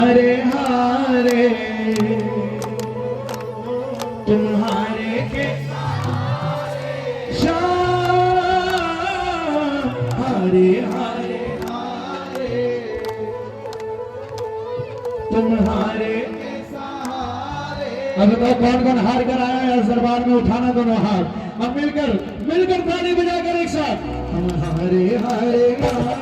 हरे हरे तुम्हारे के श्याम हरे हरे तुम्हारे अब बताओ कौन कौन हार कर आया है इस दरबार में? उठाना दोनों हाथ और मिलकर मिलकर ताली बजाकर एक साथ हम हरे हरे हरे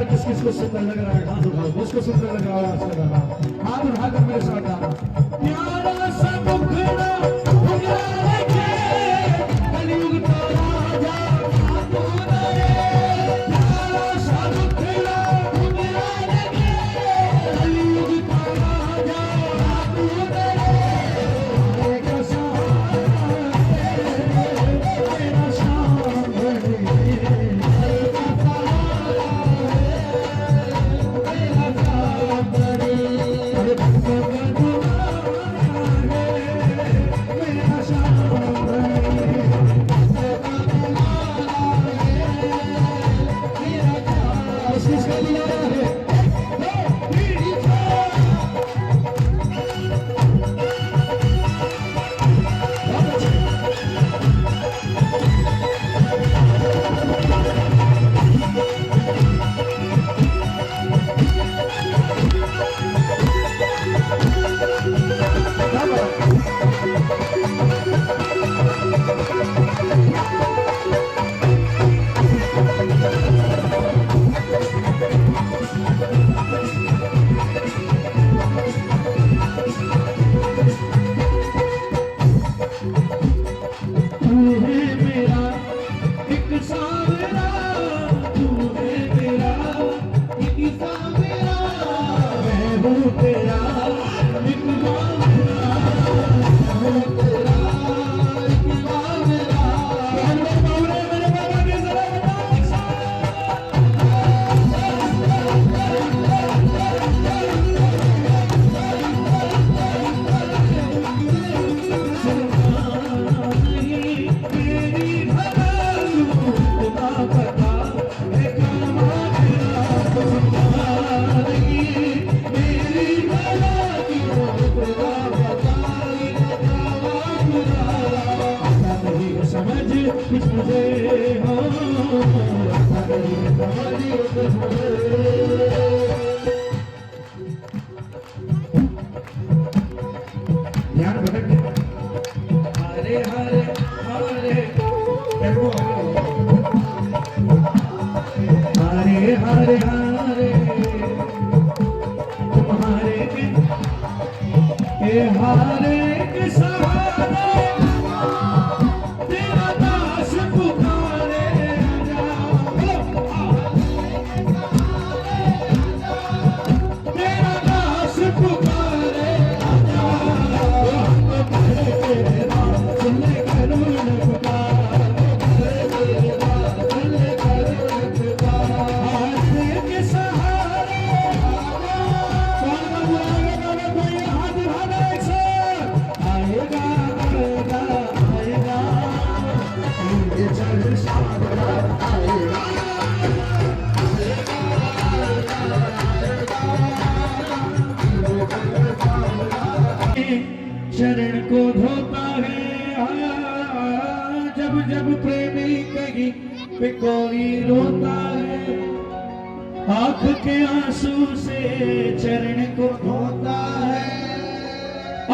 किसको सुंदर लग रहा है? हाथ उठाओ, किसको सुंदर लग रहा है? हाथ उठाकर मेरे साथ गाना। प्यारा सा मुखड़ा उजाले के कलयुग का राजा तूने, प्यारा सा मुखड़ा उजाले के कलयुग का राजा तूने, एक तेरा शाम भरे नहीं है समझ कुछ मुझे हो, आता नहीं है समझ कुछ मुझे। ध्यान भटक गया। हरे हरे हरे टेम्पो हरे हरे हरे तुम्हारे हारे के सहारे तेरा दास पुकारे तेरा दास पुकारे चरण को धोता है जब जब प्रेमी कहीं पे कोई रोता है, आंख के आंसू से चरण को धोता है,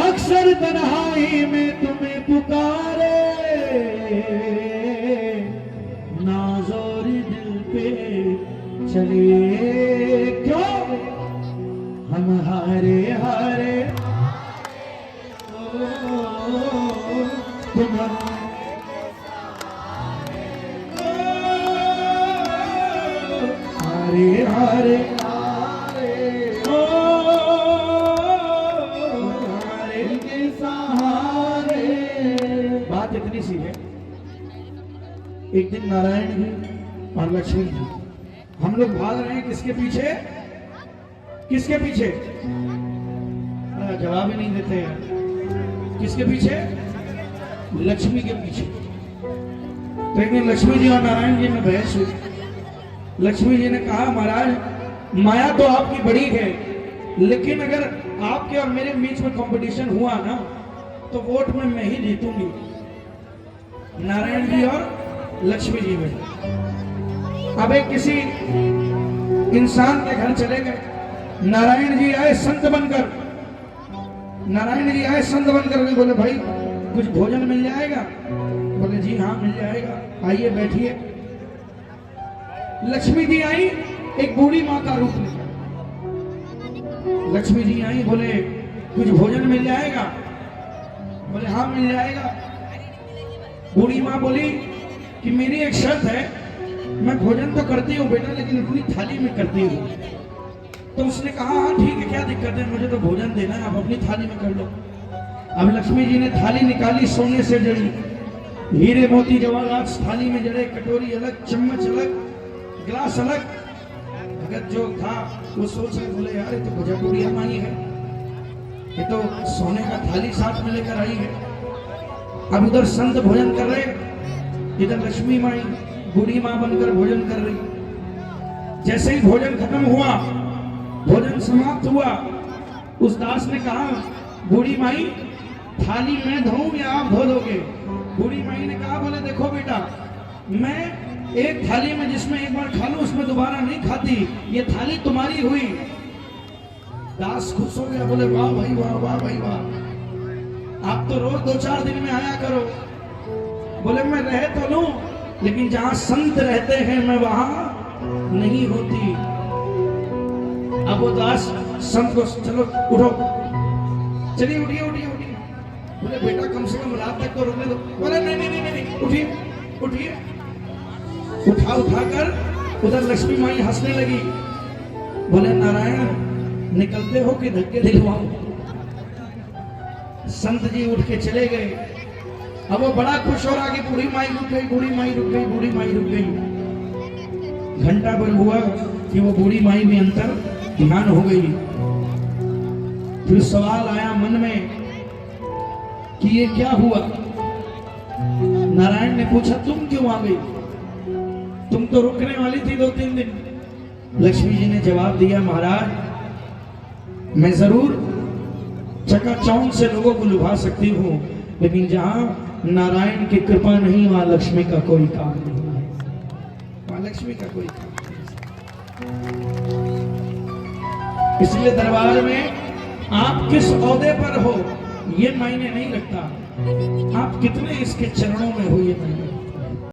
अक्सर तन्हाई में तुम्हें पुकारे, नाज़ोरी दिल पे चले क्यों हम हारे हारे हरे हरे ओ हरे के सहारे। बात इतनी सी है, एक दिन नारायण जी और लक्ष्मी जी हम लोग भाग रहे हैं किसके पीछे, किसके पीछे, जवाब ही नहीं देते हैं, किसके पीछे, लक्ष्मी के पीछे। तो एक दिन लक्ष्मी जी और नारायण जी में बहस हुई। लक्ष्मी जी ने कहा महाराज माया तो आपकी बड़ी है, लेकिन अगर आपके और मेरे बीच में कंपटीशन हुआ ना तो वोट में मैं ही जीतूंगी। नारायण जी और लक्ष्मी जी में। अब एक किसी इंसान के घर चले गए, नारायण जी आए संत बनकर, नारायण जी आए संत बनकर, बोले भाई कुछ भोजन मिल जाएगा? बोले जी हाँ मिल जाएगा, आइए बैठिए। लक्ष्मी जी आई, एक बूढ़ी माँ का रूप लिया। लक्ष्मी जी आई, बोले कुछ भोजन मिल जाएगा? बोले हाँ मिल जाएगा। बूढ़ी माँ बोली कि मेरी एक शर्त है, मैं भोजन तो करती हूँ बेटा, लेकिन अपनी थाली में करती हूँ। तो उसने कहा हाँ ठीक है, क्या दिक्कत है, मुझे तो भोजन देना है, आप अपनी थाली में कर लो। अब लक्ष्मी जी ने थाली निकाली, सोने से जड़ी, हीरे मोती जवाहरात थाली में जड़े, कटोरी अलग, चम्मच अलग, गिलास अलग। भगत जो था वो सोच रहे, बोले यार ये तो गजब बुढ़िया माई है, ये तो सोने का थाली साथ में लेकर आई है। अब उधर संत भोजन कर रहे, इधर लक्ष्मी माई बूढ़ी माँ बनकर भोजन कर रही। जैसे ही भोजन खत्म हुआ, भोजन समाप्त हुआ, उस दास ने कहा बूढ़ी माई थाली मैं धोऊं या आप धो दोगे? बूढ़ी माई ने कहा बोले देखो बेटा, मैं एक थाली में जिसमें एक बार खा लूं उसमें दोबारा नहीं खाती, ये थाली तुम्हारी हुई। दास खुश हो गया, बोले वाह भाई वाह, वाह भाई वाह, आप तो रोज 2-4 दिन में आया करो। बोले मैं रह तो लूं, लेकिन जहां संत रहते हैं मैं वहां नहीं होती। अब वो दास संत को चलो उठो, चलिए उठिए उठिए उठिए। बोले बेटा कम से कम रात तक तो रुकने दो। बोले नहीं नहीं नहीं नहीं, उठिए उठिए। उठाकर उधर लक्ष्मी माई हंसने लगी। बोले नारायण निकलते हो कि धक्के दिलवाऊं? संत जी उठ के चले गए। अब वो बड़ा खुश हो रहा कि बूढ़ी माई रुक गई, बूढ़ी माई रुक गई, बूढ़ी माई रुक गई। घंटा भर हुआ कि वो बूढ़ी माई में अंतर ध्यान हो गई। फिर सवाल आया मन में कि ये क्या हुआ? नारायण ने पूछा तुम क्यों आ गई? तुम तो रुकने वाली थी 2-3 दिन। लक्ष्मी जी ने जवाब दिया महाराज मैं जरूर चकाचौंध से लोगों को लुभा सकती हूँ, लेकिन जहां नारायण की कृपा नहीं, वहां लक्ष्मी का कोई काम नहीं है, वहां लक्ष्मी का कोई काम नहीं। इसलिए दरबार में आप किस ओहदे पर हो ये मायने नहीं रखता, आप कितने इसके चरणों में हो ये मायने रखता।